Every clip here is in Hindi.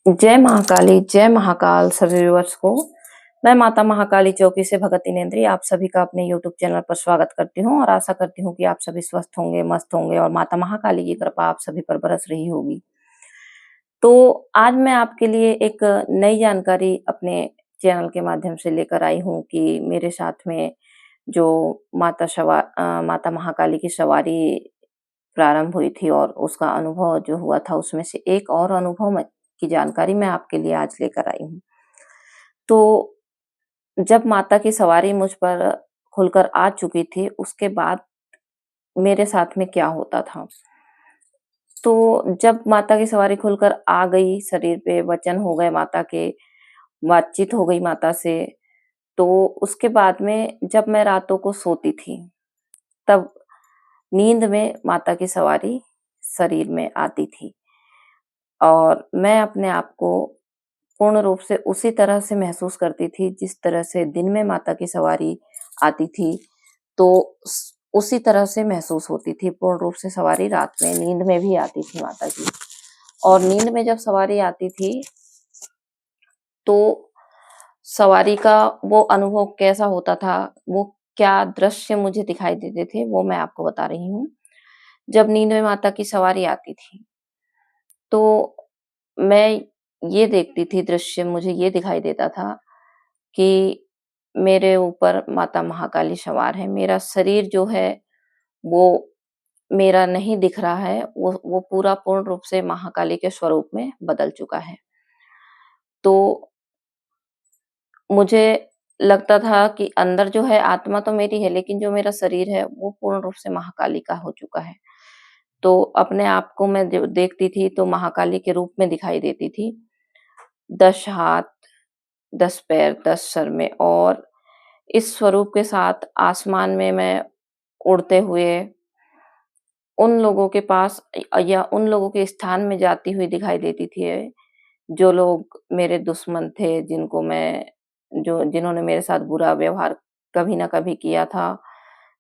जय महाकाली, जय महाकाल सभी व्यूअर्स को। मैं माता महाकाली चौकी से भगत इनेन्द्री आप सभी का अपने यूट्यूब चैनल पर स्वागत करती हूँ और आशा करती हूँ कि आप सभी स्वस्थ होंगे, मस्त होंगे और माता महाकाली की कृपा आप सभी पर बरस रही होगी। तो आज मैं आपके लिए एक नई जानकारी अपने चैनल के माध्यम से लेकर आई हूँ कि मेरे साथ में जो माता महाकाली की सवारी प्रारंभ हुई थी और उसका अनुभव जो हुआ था उसमें से एक और अनुभव की जानकारी मैं आपके लिए आज लेकर आई हूँ। तो जब माता की सवारी मुझ पर खुलकर आ चुकी थी, उसके बाद मेरे साथ में क्या होता था। तो जब माता की सवारी खुलकर आ गई, शरीर पे वचन हो गए माता के, बातचीत हो गई माता से, तो उसके बाद में जब मैं रातों को सोती थी, तब नींद में माता की सवारी शरीर में आती थी और मैं अपने आप को पूर्ण रूप से उसी तरह से महसूस करती थी जिस तरह से दिन में माता की सवारी आती थी, तो उसी तरह से महसूस होती थी पूर्ण रूप से सवारी रात में नींद में भी आती थी माता की। और नींद में जब सवारी आती थी तो सवारी का वो अनुभव कैसा होता था, वो क्या दृश्य मुझे दिखाई देते थे, वो मैं आपको बता रही हूँ। जब नींद में माता की सवारी आती थी, तो मैं ये देखती थी, दृश्य मुझे ये दिखाई देता था कि मेरे ऊपर माता महाकाली सवार है। मेरा शरीर जो है वो मेरा नहीं दिख रहा है, वो पूरा पूर्ण रूप से महाकाली के स्वरूप में बदल चुका है। तो मुझे लगता था कि अंदर जो है आत्मा तो मेरी है, लेकिन जो मेरा शरीर है वो पूर्ण रूप से महाकाली का हो चुका है। तो अपने आप को मैं जो देखती थी तो महाकाली के रूप में दिखाई देती थी। 10 हाथ, 10 पैर, 10 सर में और इस स्वरूप के साथ आसमान में मैं उड़ते हुए उन लोगों के पास या उन लोगों के स्थान में जाती हुई दिखाई देती थी, जो लोग मेरे दुश्मन थे, जिन्होंने मेरे साथ बुरा व्यवहार कभी न कभी किया था,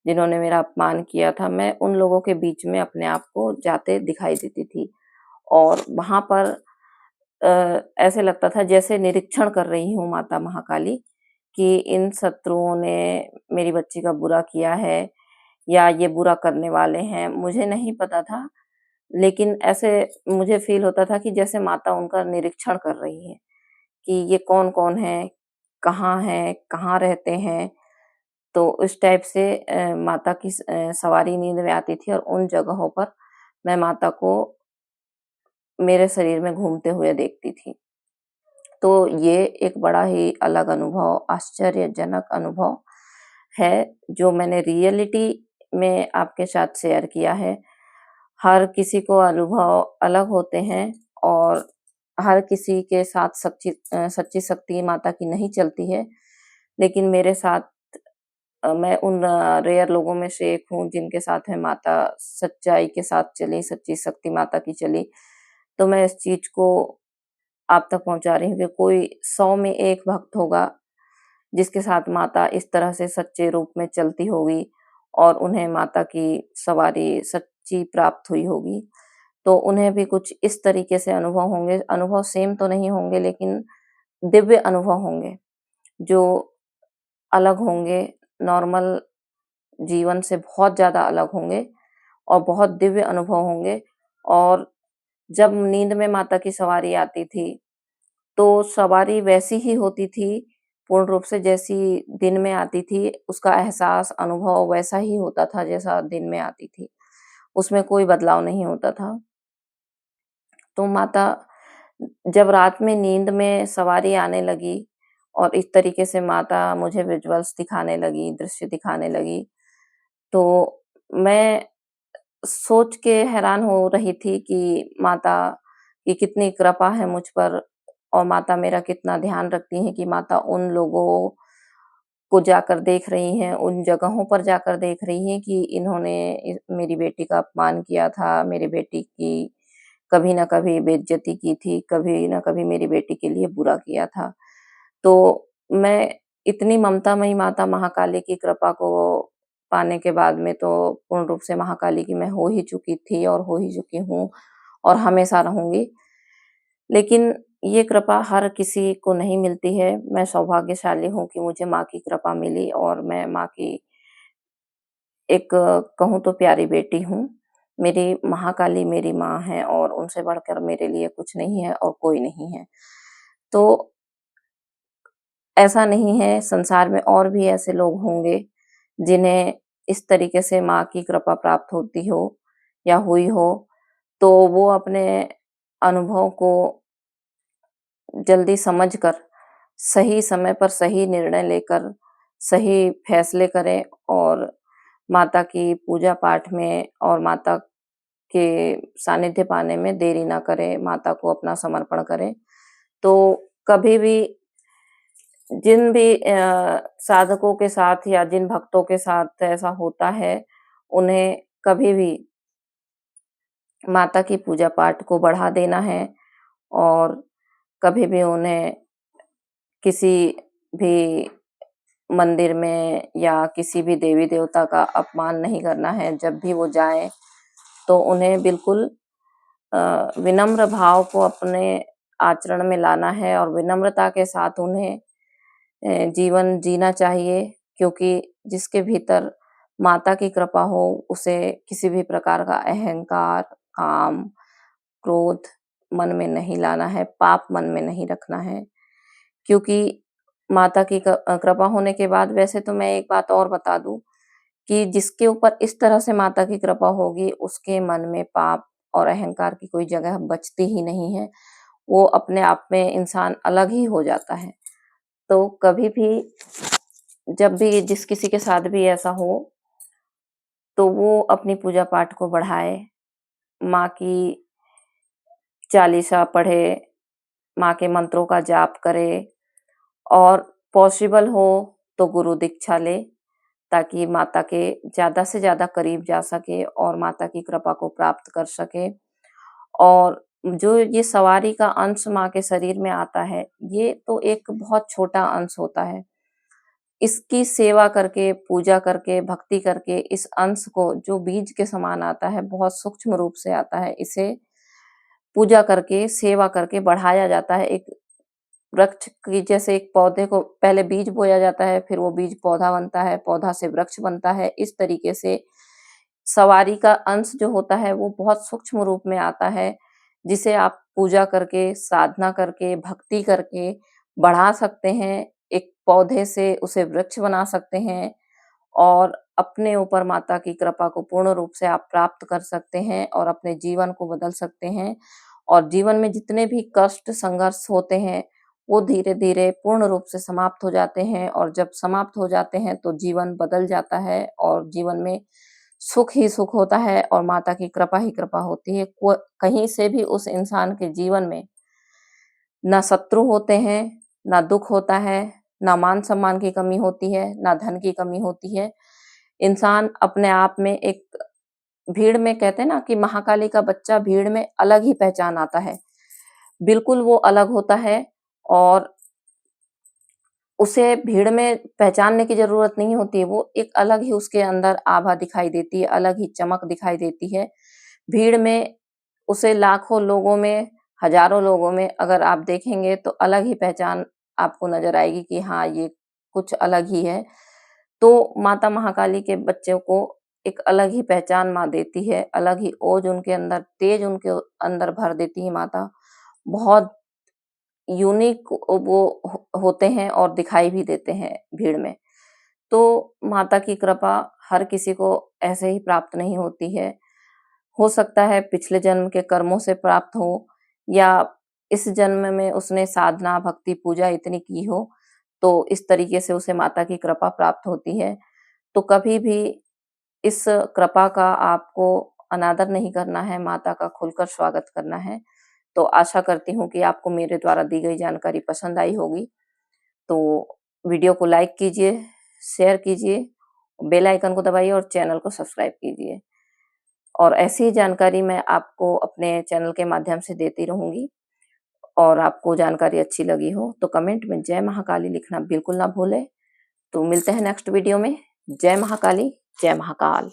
जिन्होंने मेरा अपमान किया था, मैं उन लोगों के बीच में अपने आप को जाते दिखाई देती थी। और वहाँ पर ऐसे लगता था जैसे निरीक्षण कर रही हूँ माता महाकाली कि इन शत्रुओं ने मेरी बच्ची का बुरा किया है या ये बुरा करने वाले हैं, मुझे नहीं पता था। लेकिन ऐसे मुझे फ़ील होता था कि जैसे माता उनका निरीक्षण कर रही है कि ये कौन-कौन है, कहाँ है, कहाँ रहते हैं। तो इस टाइप से माता की सवारी नींद में आती थी और उन जगहों पर मैं माता को मेरे शरीर में घूमते हुए देखती थी। तो ये एक बड़ा ही अलग अनुभव, आश्चर्यजनक अनुभव है, जो मैंने रियलिटी में आपके साथ शेयर किया है। हर किसी को अनुभव अलग होते हैं और हर किसी के साथ सच्ची शक्ति माता की नहीं चलती है। लेकिन मेरे साथ मैं उन रेयर लोगों में से एक हूँ जिनके साथ में माता सच्चाई के साथ चली, सच्ची शक्ति माता की चली। तो मैं इस चीज़ को आप तक पहुँचा रही हूँ कि कोई 100 में 1 भक्त होगा, जिसके साथ माता इस तरह से सच्चे रूप में चलती होगी और उन्हें माता की सवारी सच्ची प्राप्त हुई होगी। तो उन्हें भी कुछ इस तरीके से अनुभव होंगे, अनुभव सेम तो नहीं होंगे लेकिन दिव्य अनुभव होंगे, जो अलग होंगे, नॉर्मल जीवन से बहुत ज़्यादा अलग होंगे और बहुत दिव्य अनुभव होंगे। और जब नींद में माता की सवारी आती थी, तो सवारी वैसी ही होती थी, पूर्ण रूप से जैसी दिन में आती थी, उसका एहसास, अनुभव वैसा ही होता था जैसा दिन में आती थी। उसमें कोई बदलाव नहीं होता था। तो माता जब रात में नींद में सवारी आने लगी और इस तरीके से माता मुझे विजुअल्स दिखाने लगी, दृश्य दिखाने लगी, तो मैं सोच के हैरान हो रही थी कि माता की कितनी कृपा है मुझ पर और माता मेरा कितना ध्यान रखती हैं कि माता उन लोगों को जाकर देख रही हैं, उन जगहों पर जाकर देख रही हैं कि इन्होंने मेरी बेटी का अपमान किया था, मेरी बेटी की कभी न कभी बेइज्जती की थी, कभी न कभी मेरी बेटी के लिए बुरा किया था। तो मैं इतनी ममतामयी माता महाकाली की कृपा को पाने के बाद में तो पूर्ण रूप से महाकाली की मैं हो ही चुकी थी और हो ही चुकी हूँ और हमेशा रहूँगी। लेकिन ये कृपा हर किसी को नहीं मिलती है। मैं सौभाग्यशाली हूँ कि मुझे माँ की कृपा मिली और मैं माँ की एक कहूँ तो प्यारी बेटी हूँ। मेरी महाकाली मेरी माँ है और उनसे बढ़कर मेरे लिए कुछ नहीं है और कोई नहीं है। तो ऐसा नहीं है, संसार में और भी ऐसे लोग होंगे, जिन्हें इस तरीके से माँ की कृपा प्राप्त होती हो या हुई हो, तो वो अपने अनुभव को जल्दी समझकर, सही समय पर सही निर्णय लेकर, सही फैसले करें और माता की पूजा-पाठ में और माता के सानिध्य पाने में देरी ना करें, माता को अपना समर्पण करें। तो कभी भी जिन भी साधकों के साथ या जिन भक्तों के साथ ऐसा होता है, उन्हें कभी भी माता की पूजा-पाठ को बढ़ा देना है और कभी भी उन्हें किसी भी मंदिर में या किसी भी देवी-देवता का अपमान नहीं करना है। जब भी वो जाएँ, तो उन्हें बिल्कुल विनम्र भाव को अपने आचरण में लाना है और विनम्रता के साथ उन्हें जीवन जीना चाहिए, क्योंकि जिसके भीतर माता की कृपा हो, उसे किसी भी प्रकार का अहंकार, काम, क्रोध मन में नहीं लाना है, पाप मन में नहीं रखना है। क्योंकि माता की कृपा होने के बाद, वैसे तो मैं एक बात और बता दूँ कि जिसके ऊपर इस तरह से माता की कृपा होगी, उसके मन में पाप और अहंकार की कोई जगह बचती ही नहीं है। वो अपने आप में इंसान अलग ही हो जाता है। तो कभी भी जब भी जिस किसी के साथ भी ऐसा हो, तो वो अपनी पूजा-पाठ को बढ़ाए, माँ की चालीसा पढ़े, माँ के मंत्रों का जाप करे और पॉसिबल हो तो गुरु दीक्षा ले, ताकि माता के ज़्यादा से ज़्यादा करीब जा सके और माता की कृपा को प्राप्त कर सके। और जो ये सवारी का अंश माँ के शरीर में आता है, ये तो एक बहुत छोटा अंश होता है। इसकी सेवा करके, पूजा करके, भक्ति करके इस अंश को, जो बीज के समान आता है, बहुत सूक्ष्म रूप से आता है, इसे पूजा करके, सेवा करके बढ़ाया जाता है। एक वृक्ष की जैसे एक पौधे को पहले बीज बोया जाता है, फिर वो बीज पौधा बनता है, पौधा से वृक्ष बनता है। इस तरीके से सवारी का अंश जो होता है, वो बहुत सूक्ष्म रूप में आता है, जिसे आप पूजा करके, साधना करके, भक्ति करके बढ़ा सकते हैं। एक पौधे से उसे वृक्ष बना सकते हैं और अपने ऊपर माता की कृपा को पूर्ण रूप से आप प्राप्त कर सकते हैं और अपने जीवन को बदल सकते हैं। और जीवन में जितने भी कष्ट, संघर्ष होते हैं, वो धीरे-धीरे पूर्ण रूप से समाप्त हो जाते हैं और जब समाप्त हो जाते हैं, तो जीवन बदल जाता है और जीवन में सुख ही सुख होता है और माता की कृपा ही कृपा होती है। कहीं से भी उस इंसान के जीवन में ना शत्रु होते हैं, ना दुःख होता है, ना मान-सम्मान की कमी होती है, ना धन की कमी होती है। इंसान अपने आप में एक भीड़ में, कहते हैं ना कि महाकाली का बच्चा भीड़ में अलग ही पहचान आता है। बिल्कुल वो अलग होता है और उसे भीड़ में पहचानने की ज़रूरत नहीं होती है, वो एक अलग ही उसके अंदर आभा दिखाई देती है, अलग ही चमक दिखाई देती है। भीड़ में उसे लाखों लोगों में, हज़ारों लोगों में अगर आप देखेंगे, तो अलग ही पहचान आपको नज़र आएगी कि हाँ, ये कुछ अलग ही है। तो माता महाकाली के बच्चों को एक अलग ही पहचान माँ देती है, अलग ही ओज उनके अंदर, तेज उनके अंदर भर देती है माता। बहुत यूनिक वो होते हैं और दिखाई भी देते हैं भीड़ में। तो माता की कृपा हर किसी को ऐसे ही प्राप्त नहीं होती है। हो सकता है पिछले जन्म के कर्मों से प्राप्त हो या इस जन्म में उसने साधना, भक्ति, पूजा इतनी की हो, तो इस तरीके से उसे माता की कृपा प्राप्त होती है। तो कभी भी इस कृपा का आपको अनादर नहीं करना है, माता का खुलकर स्वागत करना है। तो आशा करती हूँ कि आपको मेरे द्वारा दी गई जानकारी पसंद आई होगी। तो वीडियो को लाइक कीजिए, शेयर कीजिए, बेल आइकन को दबाइए और चैनल को सब्सक्राइब कीजिए। और ऐसी ही जानकारी मैं आपको अपने चैनल के माध्यम से देती रहूँगी। और आपको जानकारी अच्छी लगी हो, तो कमेंट में जय महाकाली लिखना बिल्कुल ना भूलें। तो मिलते हैं नेक्स्ट वीडियो में। जय महाकाली, जय महाकाल।